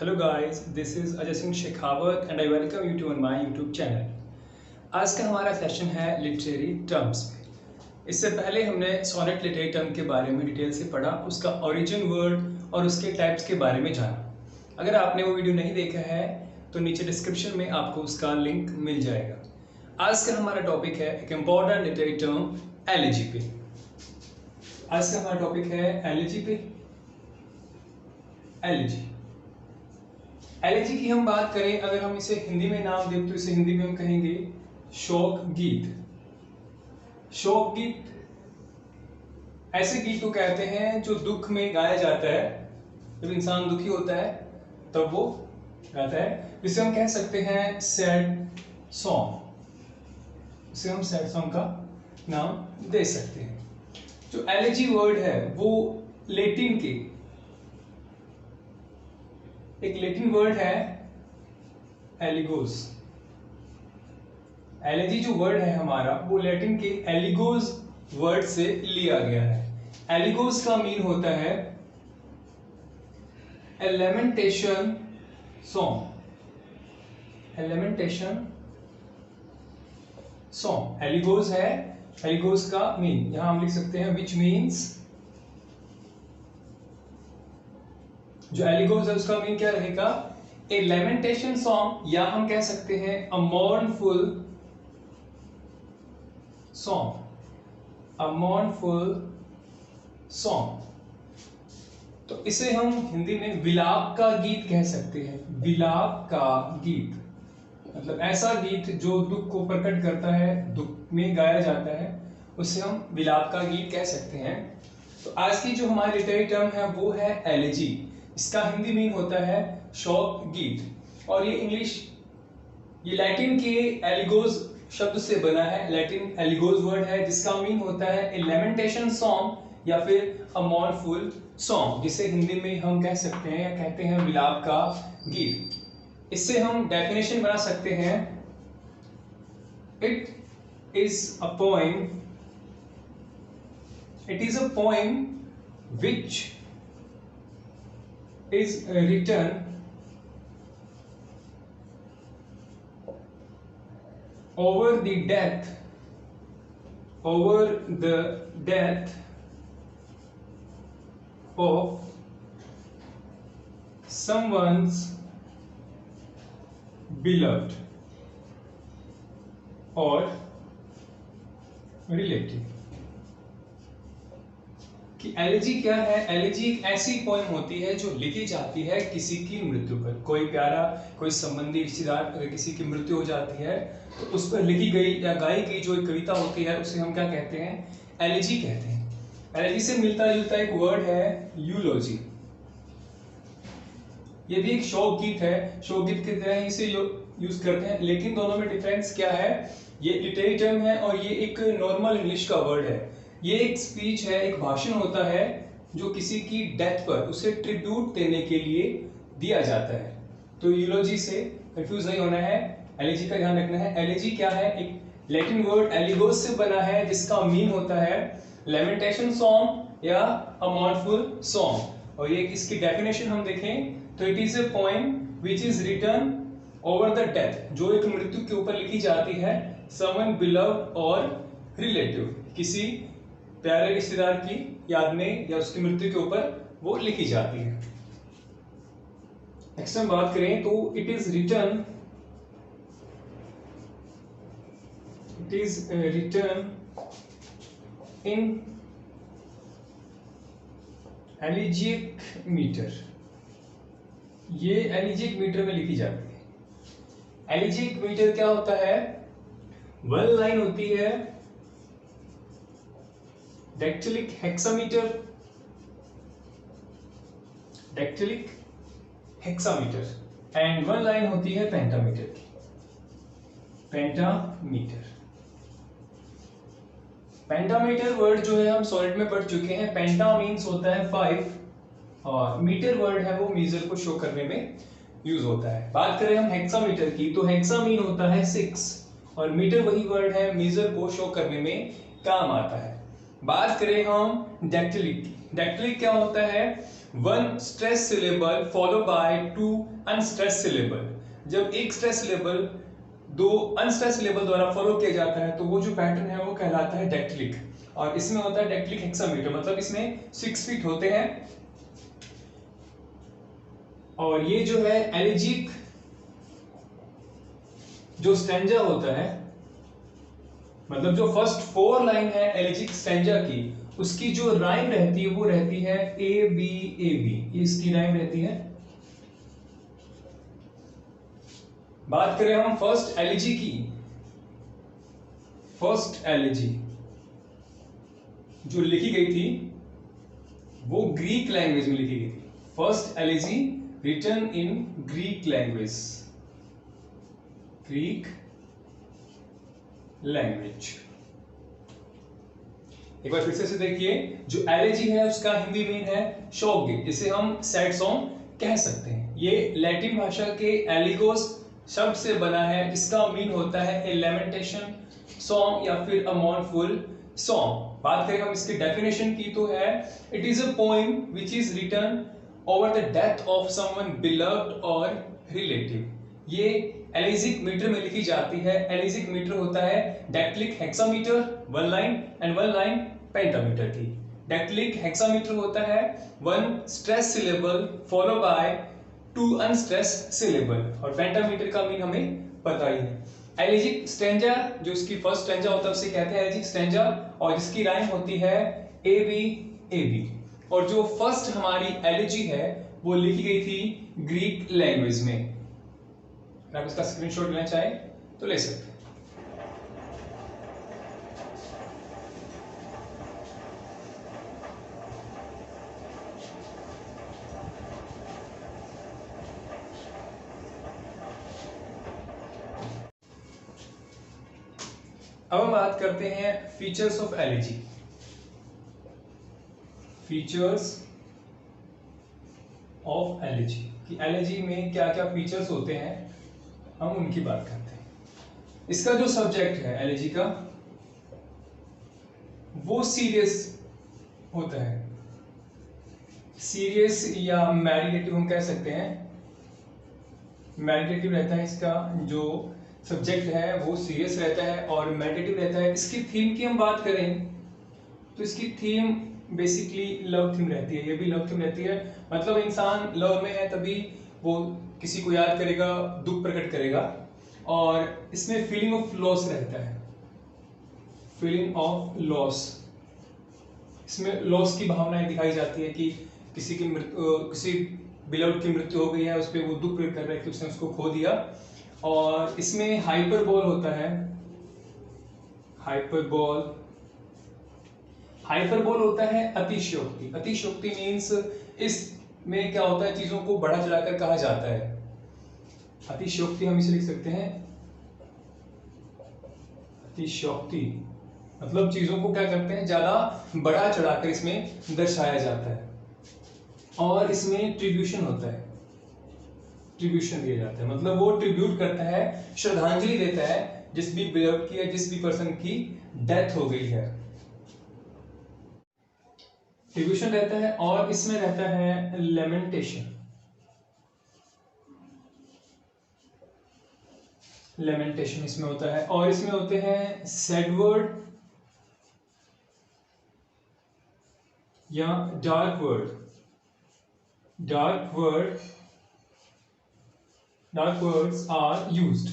Hello guys, this is Ajay Singh Shekhawat and I welcome you to on my YouTube channel। आज का हमारा session है literary terms पे। इससे पहले हमने सोनेट लिटरेरी टर्म के बारे में डिटेल से पढ़ा, उसका ओरिजिन वर्ड और उसके टाइप्स के बारे में जाना। अगर आपने वो वीडियो नहीं देखा है तो नीचे डिस्क्रिप्शन में आपको उसका लिंक मिल जाएगा। आज का हमारा टॉपिक है एक इम्पॉर्टेंट लिटरेरी टर्म एलिजी पे। आज का हमारा टॉपिक है एलिजी पे। एलिजी एलिजी की हम बात करें, अगर हम इसे हिंदी में नाम दें तो इसे हिंदी में हम कहेंगे शोक गीत। शोक गीत ऐसे गीत को कहते हैं जो दुख में गाया जाता है। जब इंसान दुखी होता है तब वो गाता है, जिसे हम कह सकते हैं सैड सॉन्ग। इसे हम सैड सॉन्ग का नाम दे सकते हैं। जो एलिजी वर्ड है वो लैटिन के एक लैटिन वर्ड है एलिगोस। एलिजी जो वर्ड है हमारा वो लैटिन के एलिगोस वर्ड से लिया गया है। एलिगोस का मीन होता है ए लैमेंटेशन सॉन्ग। ए लैमेंटेशन सॉन्ग एलिगोस है। एलिगोस का मीन यहां हम लिख सकते हैं विच मीन्स, जो एलिगोस है उसका मीन क्या रहेगा, ए लैमेंटेशन सॉन्ग, या हम कह सकते हैं अ मॉर्नफुल सॉन्ग। अ मॉर्नफुल सॉन्ग। तो इसे हम हिंदी में विलाप का गीत कह सकते हैं। विलाप का गीत मतलब ऐसा गीत जो दुख को प्रकट करता है, दुख में गाया जाता है, उसे हम विलाप का गीत कह सकते हैं। तो आज की जो हमारी लिटरेरी टर्म है वो है एलिजी। इसका हिंदी मीन होता है शोक गीत, और ये लैटिन के एलिगोस शब्द से बना है। लैटिन एलिगोस वर्ड है जिसका मीन होता है ए लैमेंटेशन सॉन्ग या फिर अ मॉर्नफुल सॉन्ग, जिसे हिंदी में हम कह सकते हैं या कहते हैं विलाप का गीत। इससे हम डेफिनेशन बना सकते हैं, it is a poem which is written over the death of someone's beloved or relative। कि एलिजी क्या है? एलिजी एक ऐसी पोएम होती है जो लिखी जाती है किसी की मृत्यु पर। कोई प्यारा, कोई संबंधी, रिश्तेदार अगर किसी की मृत्यु हो जाती है तो उस पर लिखी गई या गाई गई जो एक कविता होती है उसे हम क्या कहते हैं? एलिजी कहते हैं। एलिजी से मिलता जुलता एक वर्ड है यूलोजी। ये भी एक शोक गीत है, शोक गीत की तरह ही इसे यूज करते हैं, लेकिन दोनों में डिफरेंस क्या है? ये लिटरेरी टर्म है और ये एक नॉर्मल इंग्लिश का वर्ड है। ये एक स्पीच है, एक भाषण होता है जो किसी की डेथ पर उसे ट्रिब्यूट देने के लिए दिया जाता है। तो यूलोजी से कंफ्यूज नहीं होना है, एलिजी का ध्यान रखना है। एलिजी क्या है? एक लैटिन वर्ड एलिगोस से बना है जिसका मीन होता है लैमेंटेशन सॉन्ग या अ मॉर्नफुल सॉन्ग। और ये इसकी डेफिनेशन हम देखें तो it is a poem which is written over the death, जो एक मृत्यु के ऊपर लिखी जाती है, समवन बिलव्ड और रिलेटिव, किसी प्यारे रिश्तेदार की याद में या उसकी मृत्यु के ऊपर वो लिखी जाती है। नेक्स्ट हम बात करें तो it is written in elegiac metre. ये एलिजिक मीटर में लिखी जाती है। एलिजिक मीटर क्या होता है? वन लाइन होती है dactylic hexameter and one line होती है पेंटामीटर की। पेंटामीटर वर्ड जो है हम सॉलिड में पढ़ चुके हैं। पेंटा मीन्स होता है 5 और मीटर वर्ड है वो मीजर को शो करने में यूज होता है। बात करें हम हेक्सामीटर की तो हेक्सा मीन होता है 6 और मीटर वही वर्ड है मीजर को शो करने में काम आता है। बात करें हम डेक्टिलिक की, डेक्टिलिक क्या होता है? One stress syllable follow by two unstress syllable. जब एक स्ट्रेस सिलेबल दो अनस्ट्रेस सिलेबल द्वारा फॉलो किया जाता है तो वो जो पैटर्न है वो कहलाता है डेक्टिलिक। और इसमें होता है डेक्टिलिक हेक्सामीटर, मतलब इसमें 6 फीट होते हैं। और ये जो है एलिजिक जो स्टैंजा होता है, मतलब जो फर्स्ट 4 लाइन है एलिजिक स्टैंजा की, उसकी जो राइम रहती है वो रहती है ए बी ए बी, इसकी राइम रहती है। बात करें हम फर्स्ट एलिजी की, फर्स्ट एलिजी जो लिखी गई थी वो ग्रीक लैंग्वेज में लिखी गई थी। First elegy written in Greek language, Greek language. एक बार फिर से देखिए, जो एलिजी है उसका हिंदी मीन है शोक गीत, जिसे हम सैड सॉन्ग कह सकते हैं। ये लैटिन भाषा के एलिगोस शब्द से बना है, जिसका मीन होता है ए लेमेंटेशन सॉन्ग या फिर अ मॉर्नफुल सॉन्ग। बात करें हम इसकी डेफिनेशन की तो है it is a poem which is written over the death of someone beloved और रिलेटिव। ये एलिजिक मीटर में लिखी जाती है। एलिजिक मीटर होता है dactylic hexameter 1 line and 1 line pentameter की। डेक्टिलिक हेक्सामीटर होता है 1 stress syllable follow by 2 unstress syllable, और पेंटामीटर का मीन हमें पता ही है। एलिजिक स्टैंजा जो इसकी फर्स्ट स्टैंजा होता है उसे कहते हैं एलिजिक स्टैंजा, और जिसकी राइम होती है ए बी ए बी। और जो फर्स्ट हमारी एलिजी है वो लिखी गई थी ग्रीक लैंग्वेज में। अगर आप इसका स्क्रीनशॉट लेना चाहें तो ले सकते हैं। अब हम बात करते हैं features of elegy. Features of elegy कि एलिजी में क्या क्या फीचर्स होते हैं, हम उनकी बात करते हैं। इसका जो सब्जेक्ट है एलिजी का वो सीरियस होता है, सीरियस या मेडिटेटिव हम कह सकते हैं। मेडिटेटिव रहता है, इसका जो सब्जेक्ट है वो सीरियस रहता है और मेडिटेटिव रहता है। इसकी थीम की हम बात करें तो इसकी थीम बेसिकली लव थीम रहती है। ये भी लव थीम रहती है, मतलब इंसान लव में है तभी वो किसी को याद करेगा, दुख प्रकट करेगा। और इसमें फीलिंग ऑफ लॉस रहता है, फीलिंग ऑफ लॉस। इसमें लॉस की भावनाएं दिखाई जाती है कि किसी की किसी बिलव्ड की मृत्यु हो गई है, उस पर वो दुख प्रकट कर रहा है कि उसने उसको खो दिया। और इसमें हाइपरबोल होता है, हाइपरबोल। हाइपरबोल होता है अतिशयोक्ति। अतिशयोक्ति मीन्स इसमें क्या होता है, चीजों को बढ़ा चढ़ाकर कहा जाता है। अतिशयोक्ति हम इसे लिख सकते हैं, अतिशयोक्ति मतलब चीजों को क्या करते हैं, ज्यादा बढ़ा चढ़ाकर इसमें दर्शाया जाता है। और इसमें ट्रिब्यूशन होता है, ट्रिब्यूशन दिया जाता है, मतलब वो ट्रिब्यूट करता है, श्रद्धांजलि देता है जिस भी बिलव्ड की या जिस भी पर्सन की डेथ हो गई है। ट्रिब्यूशन रहता है और इसमें रहता है लेमेंटेशन। लेमेंटेशन इसमें होता है, और इसमें होते हैं सैड वर्ड या dark word. Dark words are used,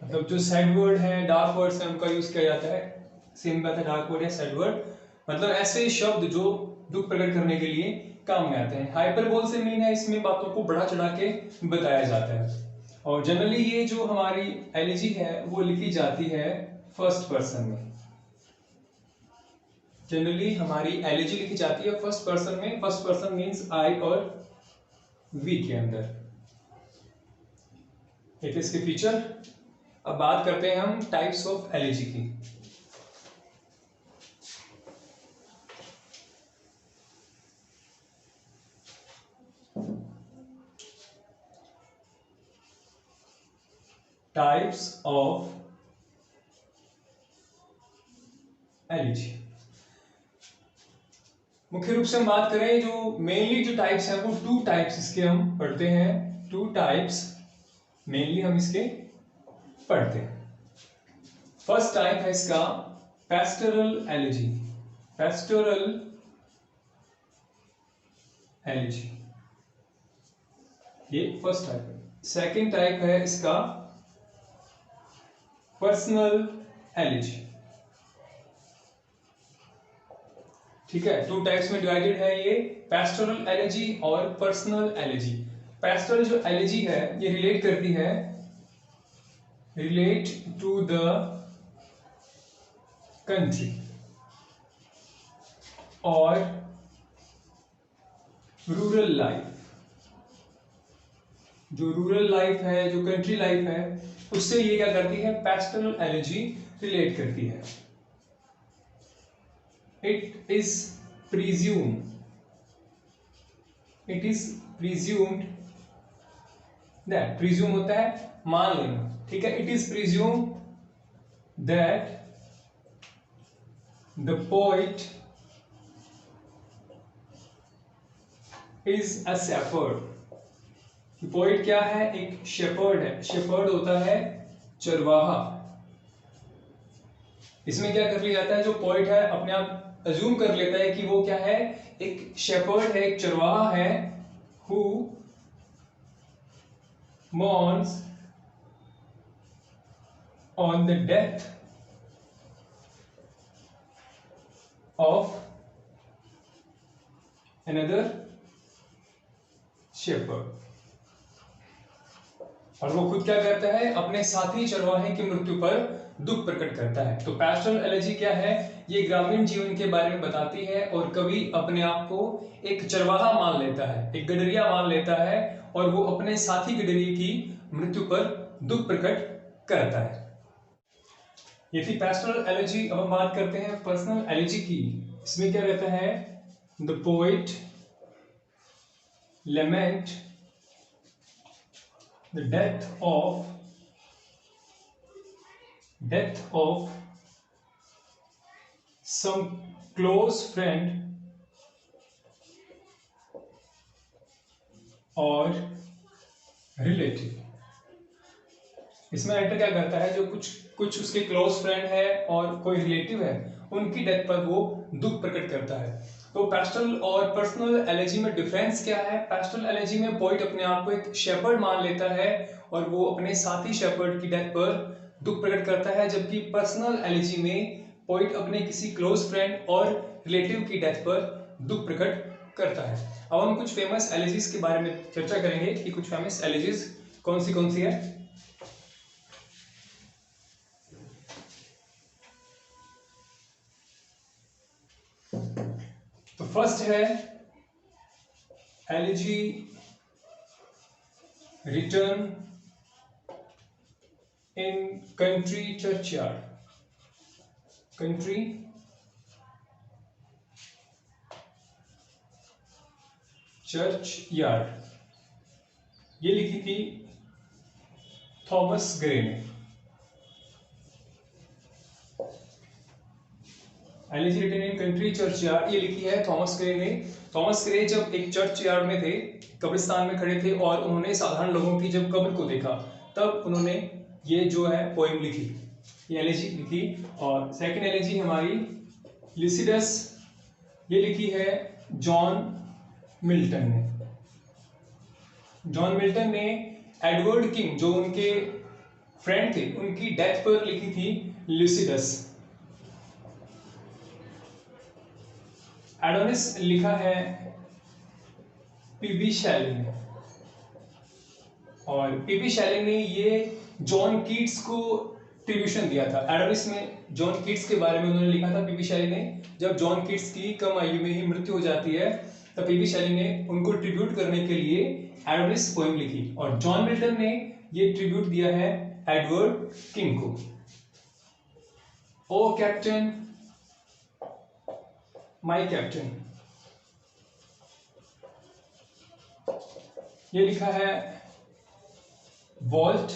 मतलब जो सैड वर्ड है, डार्क वर्ड्स है, उनका यूज किया जाता है। सेम बात है, डार्क वर्ड या सैड वर्ड, मतलब ऐसे शब्द जो दुख प्रकट करने के लिए काम में आते हैं। हाइपरबोल से मीन है इसमें बातों को बढ़ा चढ़ा के बताया जाता है। और जनरली ये जो हमारी एलिजी है वो लिखी जाती है फर्स्ट पर्सन में। जनरली हमारी एलिजी लिखी जाती है फर्स्ट पर्सन में। फर्स्ट पर्सन मीन्स आई और वी के अंदर। एक इसके फीचर। अब बात करते हैं हम टाइप्स ऑफ एलिजी की। Types of elegy. मुख्य रूप से हम बात करें जो मेनली जो टाइप्स हैं वो 2 टाइप्स इसके हम पढ़ते हैं, 2 टाइप्स मेनली हम इसके पढ़ते हैं। फर्स्ट टाइप है इसका पेस्टोरल एलिजी, पेस्टोरल एलिजी, ये फर्स्ट टाइप है। सेकेंड टाइप है इसका पर्सनल एलिजी। ठीक है, 2 टाइप्स में डिवाइडेड है ये, पेस्टोरल एलिजी और पर्सनल एलिजी। पेस्टोरल जो एलिजी है ये रिलेट करती है, रिलेट टू द कंट्री और रूरल लाइफ। जो रूरल लाइफ है, जो कंट्री लाइफ है, उससे ये क्या करती है, पेस्टोरल एलिजी रिलेट करती है। It is presumed that, presume होता है मान लेना, ठीक है। It is presumed that the poet is a shepherd. Poet क्या है, एक शेपर्ड है। शेपर्ड होता है चरवाहा। इसमें क्या कर लिया जाता है, जो पोइट है अपने आप अज्यूम कर लेता है कि वो क्या है, एक शेपर्ड है, एक चरवाहा है, who mourns on the death of another shepherd। और वो खुद क्या करता है, अपने साथी चरवाहे की मृत्यु पर दुख प्रकट करता है। तो पेस्टोरल एलिजी क्या है, ये ग्रामीण जीवन के बारे में बताती है और कवि अपने आप को एक चरवाहा मान लेता है, एक गडरिया मान लेता है और वो अपने साथी गडरिये की मृत्यु पर दुख प्रकट करता है। ये थी पेस्टोरल एलिजी। अब हम बात करते हैं पर्सनल एलिजी की। इसमें क्या रहता है, the poet lament the death of some close friend और रिलेटिव। इसमें राइटर क्या करता है, जो कुछ उसके क्लोज फ्रेंड है और कोई रिलेटिव है, उनकी डेथ पर वो दुख प्रकट करता है। तो पेस्टोरल और पर्सनल एलिजी में डिफरेंस क्या है, पेस्टोरल एलिजी में पोइट अपने आप को एक शेपर्ड मान लेता है और वो अपने साथी शेपर्ड की डेथ पर दुख प्रकट करता है, जबकि पर्सनल एलिजी में पोइट अपने किसी क्लोज फ्रेंड और रिलेटिव की डेथ पर दुख प्रकट करता है। अब हम कुछ फेमस एलिजीज के बारे में चर्चा करेंगे कि कुछ फेमस एलिजीज कौन सी है। तो फर्स्ट है एलिजी रिटर्न इन कंट्री चर्चयार्ड। कंट्री चर्चयार्ड, ये लिखी थी थॉमस ग्रे ने। एलिजी रिटर्न इन कंट्री चर्चयार्ड, ये लिखी है थॉमस ग्रे ने। थॉमस ग्रे जब एक चर्चयार्ड में थे, कब्रिस्तान में खड़े थे और उन्होंने साधारण लोगों की जब कब्र को देखा, तब उन्होंने ये जो है पोएम लिखी, ये एलिजी लिखी। और सेकंड एलिजी हमारी लिसिडस, ये लिखी है जॉन मिल्टन ने। जॉन मिल्टन ने एडवर्ड किंग, जो उनके फ्रेंड थे, उनकी डेथ पर लिखी थी लिसिडस। एडोनिस लिखा है पीबी शैली ने। और पीबी शैली ने ये जॉन कीट्स को ट्रिब्यूशन दिया था। एडोनिस में जॉन कीट्स के बारे में उन्होंने लिखा था पीबी शैली ने। जब जॉन कीट्स की कम आयु में ही मृत्यु हो जाती है, तब पीबी शैली ने उनको ट्रिब्यूट करने के लिए एडोनिस पोएम लिखी। और जॉन मिल्टन ने ये ट्रिब्यूट दिया है एडवर्ड किंग को। ओ कैप्टन माय कैप्टन, ये लिखा है वॉल्ट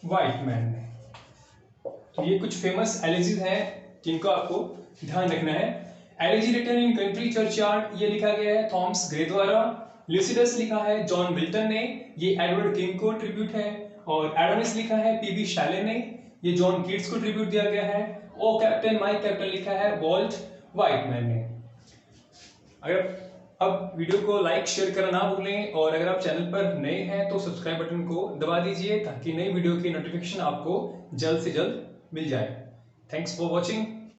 व्हाइटमैन ने। ये कुछ फेमस एलिजीज हैं जिनको आपको ध्यान रखना है। Elegy written in country churchyard, ये लिखा गया है थॉमस ग्रे द्वारा। ल्यूसिडस लिखा है जॉन मिल्टन ने, ये एडवर्ड किंग को ट्रिब्यूट है। और एडोनिस लिखा है पीबी शैले ने, ये जॉन कीट्स को ट्रिब्यूट दिया गया है। ओ कैप्टन माय कैप्टन लिखा है वॉल्ट व्हाइटमैन ने। अगर अब वीडियो को लाइक शेयर करना ना भूलें, और अगर आप चैनल पर नए हैं तो सब्सक्राइब बटन को दबा दीजिए ताकि नई वीडियो की नोटिफिकेशन आपको जल्द से जल्द मिल जाए। Thanks for watching.